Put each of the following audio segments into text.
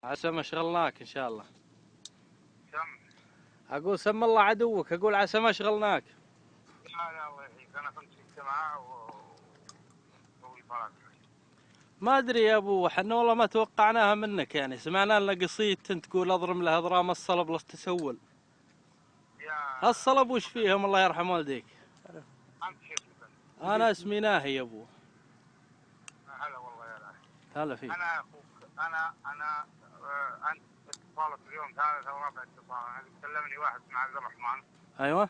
عسى ما شغلناك ان شاء الله. سم. اقول سم الله عدوك، اقول عسى ما شغلناك. لا الله يحييك، انا كنت في اجتماع طلعت. ما ادري يا ابو، حنا والله ما توقعناها منك، يعني سمعنا لنا قصيد انت تقول اضرم له اضرام الصلب لا تسول. يا الصلب وش فيهم الله يرحم والديك؟ انت شو اسمك؟ انا اسمي ناهي يا ابو. هلا والله يا لاهي. هلا فيك. انا اخوك. انا انت اتصالك اليوم ثالث او رابع اتصال. انا كلمني واحد اسمه عبد الرحمن ايوه.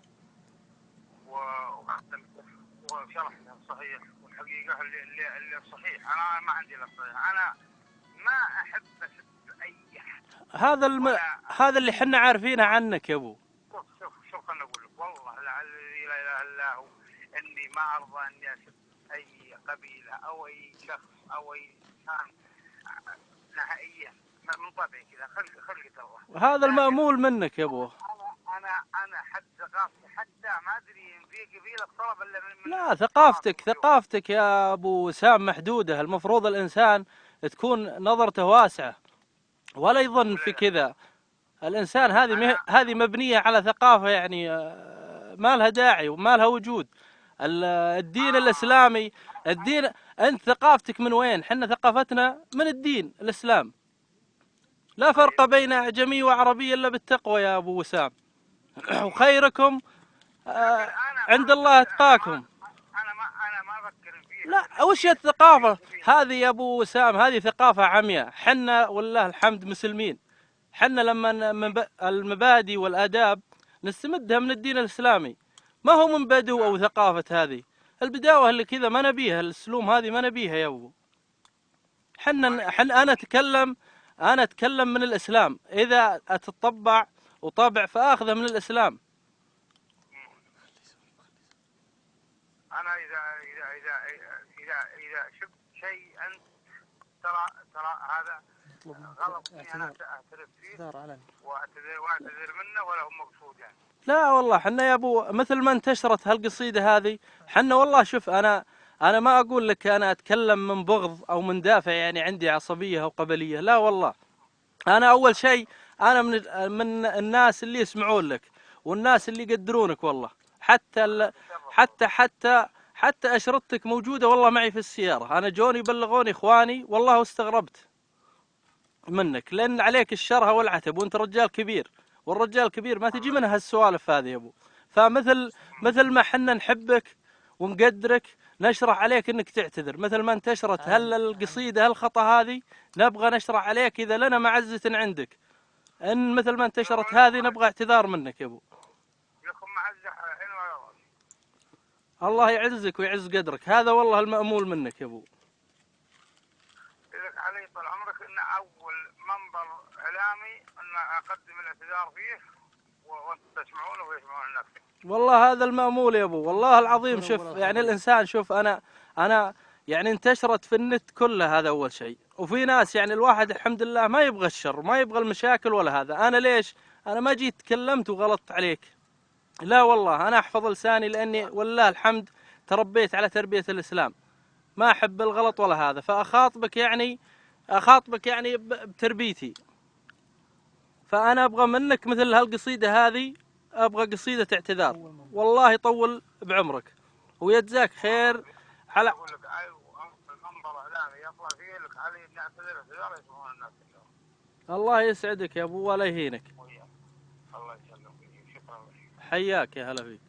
وشرح لي الصحيح والحقيقه اللي الصحيح. انا ما عندي الا الصحيح. انا ما احب اسب اي احد. هذا اللي حنا عارفينه عنك يا ابو. شوف خلنا اقول لك والله الذي لا اله الا هو اني ما ارضى اني اسب اي قبيله او اي شخص او اي انسان نهائيا من طبعي كذا خلقة الله. هذا المأمول منك يا ابو. انا حد ثقافتي حتى ما ادري ان في قبيله طلب الا من لا، ثقافتك يا ابو وسام محدوده. المفروض الانسان تكون نظرته واسعه ولا يظن في كذا. الانسان هذه مبنيه على ثقافه، يعني ما لها داعي وما لها وجود. الدين الاسلامي، الدين. انت ثقافتك من وين؟ حنا ثقافتنا من الدين الاسلام. لا فرق بين اعجمي وعربي الا بالتقوى يا ابو وسام. وخيركم عند الله اتقاكم. انا ما افكر فيها. لا، وش الثقافه هذه يا ابو وسام؟ هذه ثقافه عمياء. حنا والله الحمد مسلمين. حنا لما المبادئ والآداب نستمدها من الدين الإسلامي، ما هو من بدو أو ثقافة. هذه البداوة اللي كذا ما نبيها، السلوم هذه ما نبيها يا أبو. أنا أتكلم من الإسلام. إذا أتطبع وطبع فآخذه من الإسلام. انا اذا شفت شيء انت ترى هذا غلط اني انا اعترف فيه واعتذر منه ولا هو مقصود يعني. لا والله حنا يا ابو مثل ما انتشرت هالقصيدة هذه، حنا والله شوف، أنا ما أقول لك أنا أتكلم من بغض أو من دافع، يعني عندي عصبية أو قبلية، لا والله. أنا أول شيء أنا من الناس اللي يسمعون لك والناس اللي يقدرونك والله. حتى أشرطتك موجودة والله معي في السيارة. أنا جوني يبلغوني إخواني والله واستغربت منك، لأن عليك الشرها والعتب وأنت رجال كبير، والرجال الكبير ما تجي منها هالسوالف هذه يا أبو. مثل ما حنا نحبك ونقدرك، نشرح عليك انك تعتذر مثل ما انتشرت القصيده هالخطا هذه. نبغى نشرح عليك اذا لنا معزه عندك، ان مثل ما انتشرت هذه نبغى اعتذار منك يا ابو. لكم معزه حين ولا راس. الله يعزك ويعز قدرك، هذا والله المأمول منك يا ابو. لك علي طال عمرك ان اول منبر اعلامي ان اقدم الاعتذار فيه وانتم تسمعونه ويسمعون الناس. والله هذا المأمول يا ابو، والله العظيم. شوف يعني الانسان، شوف انا يعني انتشرت في النت كله، هذا اول شيء. وفي ناس يعني الواحد الحمد لله ما يبغى الشر، ما يبغى المشاكل ولا هذا. انا ليش انا ما جيت تكلمت وغلطت عليك؟ لا والله انا احفظ لساني، لاني والله الحمد تربيت على تربية الاسلام، ما احب الغلط ولا هذا. فاخاطبك يعني بتربيتي. فانا ابغى منك مثل هالقصيدة هذه، ابغى قصيدة اعتذار. والله يطول بعمرك ويجزاك خير على. اقول لك المنبر اعلامي يطلع فيه لك علي ان اعتذر اعتذار يسمعون الناس. الله يسعدك يا ابو ولا يهينك. الله يسلمك. شكرا لك. حياك يا هلا فيك.